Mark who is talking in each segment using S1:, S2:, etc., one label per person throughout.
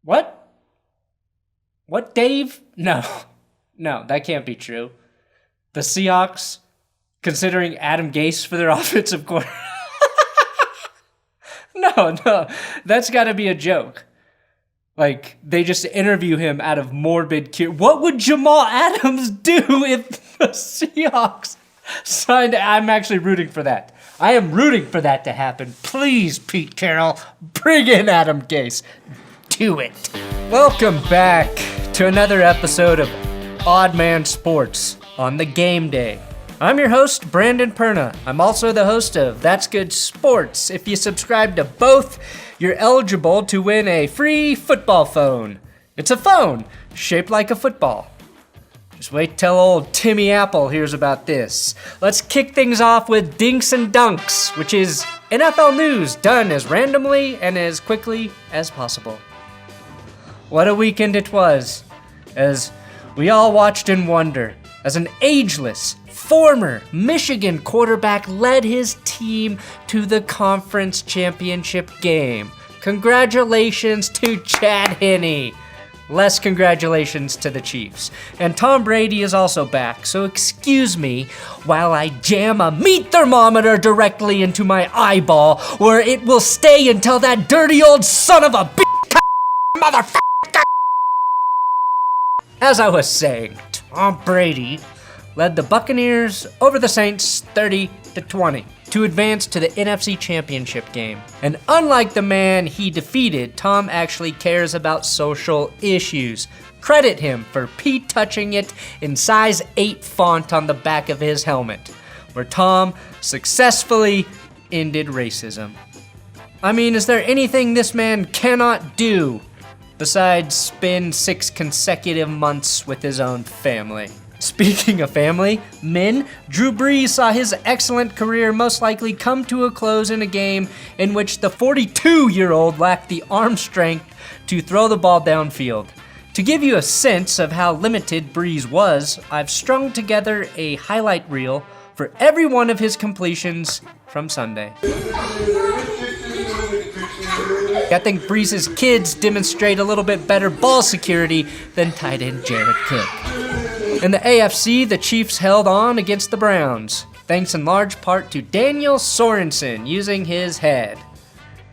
S1: What? What, Dave? No. No, that can't be true. The Seahawks considering Adam Gase for their offensive coordinator. No, that's got to be a joke. Like, they just interview him out of morbid curiosity. What would Jamal Adams do if the Seahawks signed? I'm actually rooting for that. I am rooting for that to happen. Please, Pete Carroll, bring in Adam Gase. Do it. Welcome back to another episode of Odd Man Sports on the Game Day. I'm your host, Brandon Perna. I'm also the host of That's Good Sports. If you subscribe to both, you're eligible to win a free football phone. It's a phone shaped like a football. Just wait till old Timmy Apple hears about this. Let's kick things off with Dinks Dunks, which is NFL news done as randomly and as quickly as possible. What a weekend it was, as we all watched in wonder as an ageless, former Michigan quarterback led his team to the conference championship game. Congratulations to Chad Henne. Less congratulations to the Chiefs. And Tom Brady is also back, so excuse me while I jam a meat thermometer directly into my eyeball, where it will stay until that dirty old son of a motherfucker. As I was saying, Tom Brady led the Buccaneers over the Saints 30-20 to advance to the NFC Championship game. And unlike the man he defeated, Tom actually cares about social issues. Credit him for P-touching it in size 8 font on the back of his helmet, where Tom successfully ended racism. I mean, is there anything this man cannot do besides spend 6 consecutive months with his own family? Speaking of family, men, Drew Brees saw his excellent career most likely come to a close in a game in which the 42-year-old lacked the arm strength to throw the ball downfield. To give you a sense of how limited Brees was, I've strung together a highlight reel for every one of his completions from Sunday. I think Brees' kids demonstrate a little bit better ball security than tight end Jared Cook. In the AFC, the Chiefs held on against the Browns, thanks in large part to Daniel Sorensen using his head.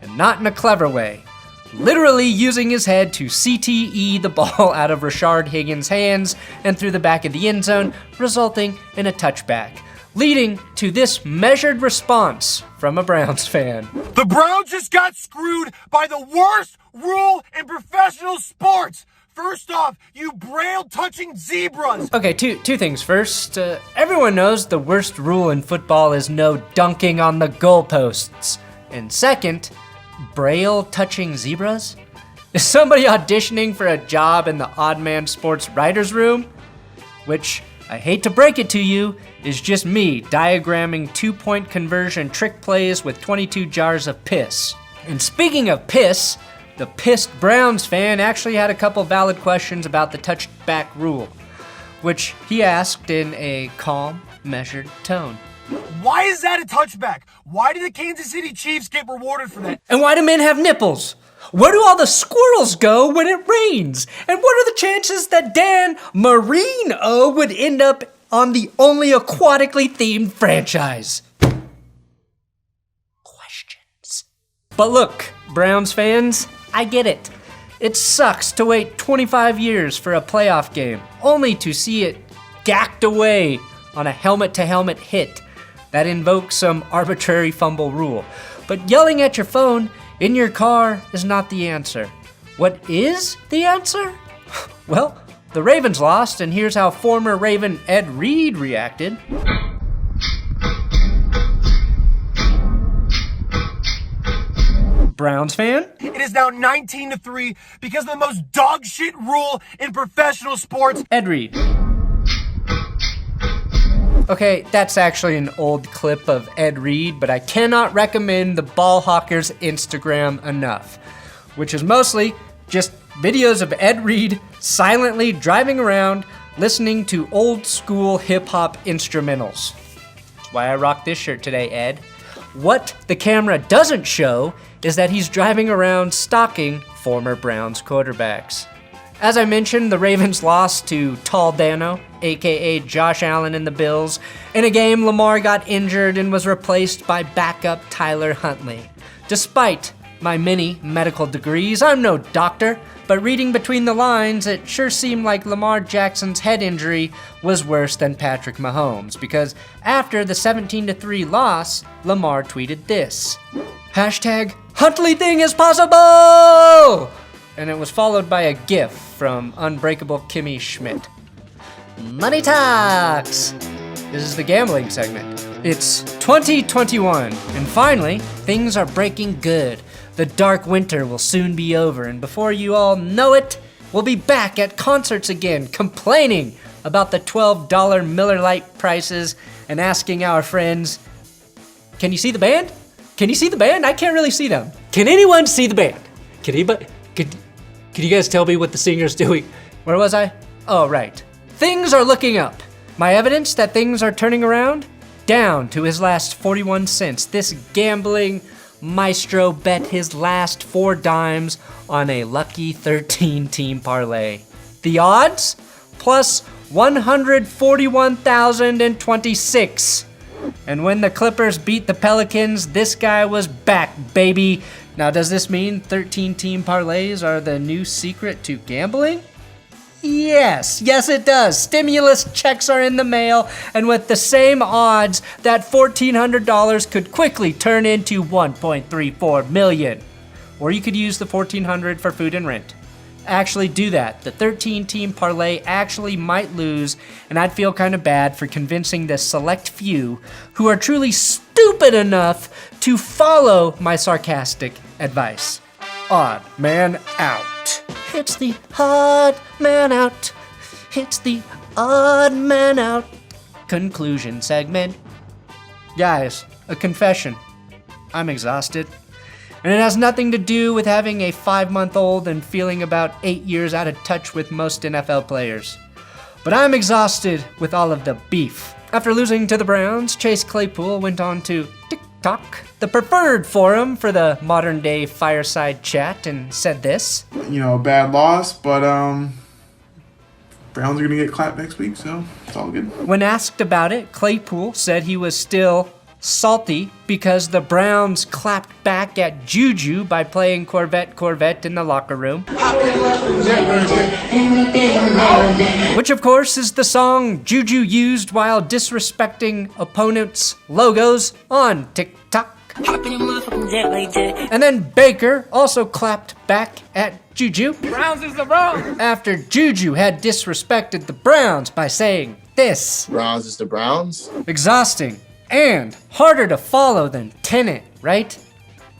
S1: And not in a clever way. Literally using his head to CTE the ball out of Rashard Higgins' hands and through the back of the end zone, resulting in a touchback, leading to this measured response from a Browns fan.
S2: The Browns just got screwed by the worst rule in professional sports. First off, you braille-touching zebras.
S1: Okay, two things. First, everyone knows the worst rule in football is no dunking on the goalposts. And second, braille-touching zebras? Is somebody auditioning for a job in the Odd Man Sports writer's room? Which, I hate to break it to you, is just me diagramming 2-point conversion trick plays with 22 jars of piss. And speaking of piss, the pissed Browns fan actually had a couple valid questions about the touchback rule, which he asked in a calm, measured tone.
S2: Why is that a touchback? Why do the Kansas City Chiefs get rewarded for that?
S1: And why do men have nipples? Where do all the squirrels go when it rains? And what are the chances that Dan Marino would end up on the only aquatically themed franchise? Questions. But look, Browns fans, I get it. It sucks to wait 25 years for a playoff game, only to see it gacked away on a helmet-to-helmet hit that invokes some arbitrary fumble rule. But yelling at your phone in your car is not the answer. What is the answer? Well, the Ravens lost, and here's how former Raven Ed Reed reacted. Browns fan?
S2: It is now 19-3 because of the most dog shit rule in professional sports.
S1: Ed Reed. Okay, that's actually an old clip of Ed Reed, but I cannot recommend the Ball Hawkers Instagram enough, which is mostly just videos of Ed Reed silently driving around listening to old school hip hop instrumentals. That's why I rock this shirt today, Ed. What the camera doesn't show is that he's driving around stalking former Browns quarterbacks. As I mentioned, the Ravens lost to Tall Dano, aka Josh Allen and the Bills. In a game, Lamar got injured and was replaced by backup Tyler Huntley. Despite my many medical degrees, I'm no doctor, but reading between the lines, it sure seemed like Lamar Jackson's head injury was worse than Patrick Mahomes, because after the 17-3 loss, Lamar tweeted this, hashtag Huntley thing is possible! And it was followed by a GIF from Unbreakable Kimmy Schmidt. Money Talks! This is the gambling segment. It's 2021, and finally, things are breaking good. The dark winter will soon be over, and before you all know it, we'll be back at concerts again, complaining about the $12 Miller Lite prices and asking our friends, can you see the band? Can you see the band? I can't really see them. Can anyone see the band? Can anybody? Can you guys tell me what the singer's doing? Where was I? Oh, right. Things are looking up. My evidence that things are turning around? Down to his last 41 cents. This gambling maestro bet his last 4 dimes on a lucky 13-team parlay. The odds? Plus 141,026. And when the Clippers beat the Pelicans, this guy was back, baby. Now, does this mean 13-team parlays are the new secret to gambling? Yes, it does. Stimulus checks are in the mail, and with the same odds, that $1,400 could quickly turn into $1.34 million. Or you could use the $1,400 for food and rent. Actually do that. The 13-team parlay actually might lose, and I'd feel kind of bad for convincing the select few who are truly stupid enough to follow my sarcastic advice. Odd man out. It's the odd man out. It's the odd man out. Conclusion segment. Guys, a confession. I'm exhausted. And it has nothing to do with having a 5-month-old and feeling about 8 years out of touch with most NFL players. But I'm exhausted with all of the beef. After losing to the Browns, Chase Claypool went on to TikTok, the preferred forum for the modern-day fireside chat, and said this.
S3: A bad loss, but Browns are going to get clapped next week, so it's all good.
S1: When asked about it, Claypool said he was still salty because the Browns clapped back at Juju by playing Corvette in the locker room. Which, of course, is the song Juju used while disrespecting opponents' logos on TikTok. And then Baker also clapped back at Juju.
S2: Browns is the Browns.
S1: After Juju had disrespected the Browns by saying this.
S4: Browns is the Browns.
S1: Exhausting. And harder to follow than Tenet, right?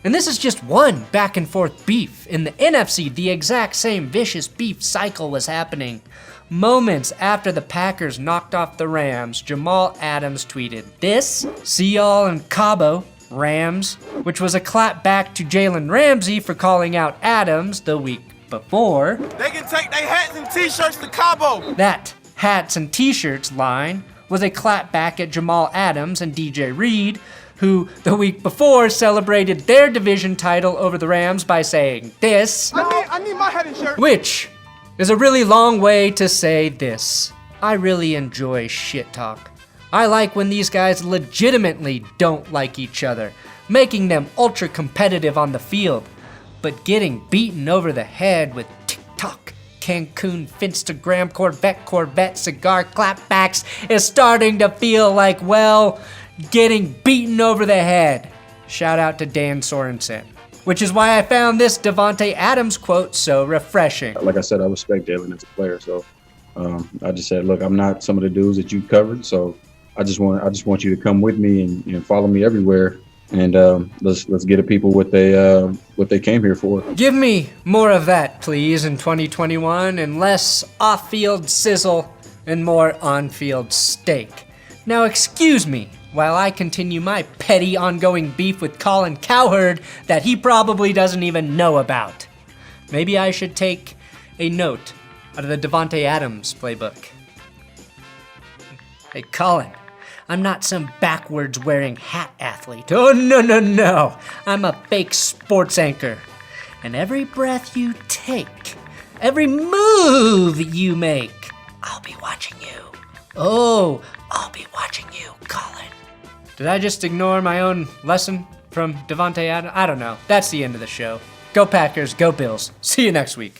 S1: And this is just one back and forth beef. In the NFC, the exact same vicious beef cycle was happening. Moments after the Packers knocked off the Rams, Jamal Adams tweeted this, "See y'all in Cabo, Rams," which was a clap back to Jalen Ramsey for calling out Adams the week before.
S2: They can take their hats and t-shirts to Cabo.
S1: That hats and t-shirts line was a clap back at Jamal Adams and DJ Reed, who the week before celebrated their division title over the Rams by saying this.
S2: I need my hat and shirt.
S1: Which is a really long way to say this. I really enjoy shit talk. I like when these guys legitimately don't like each other, making them ultra competitive on the field, but getting beaten over the head with TikTok, Cancun, Finstagram, Corvette, cigar clapbacks is starting to feel like, well, getting beaten over the head. Shout out to Dan Sorensen. Which is why I found this Davante Adams quote so refreshing.
S5: Like I said, I respect Jalen as a player, so I just said, look, I'm not some of the dudes that you covered, so I just want you to come with me and follow me everywhere, and let's get the people what they came here for.
S1: Give me more of that, please, in 2021, and less off-field sizzle and more on-field steak. Now, excuse me while I continue my petty ongoing beef with Colin Cowherd that he probably doesn't even know about. Maybe I should take a note out of the Davante Adams playbook. Hey, Colin, I'm not some backwards-wearing hat athlete. Oh, no. I'm a fake sports anchor. And every breath you take, every move you make, I'll be watching you. Oh, I'll be watching you, Colin. Did I just ignore my own lesson from Devontae Adams? I don't know. That's the end of the show. Go Packers, go Bills. See you next week.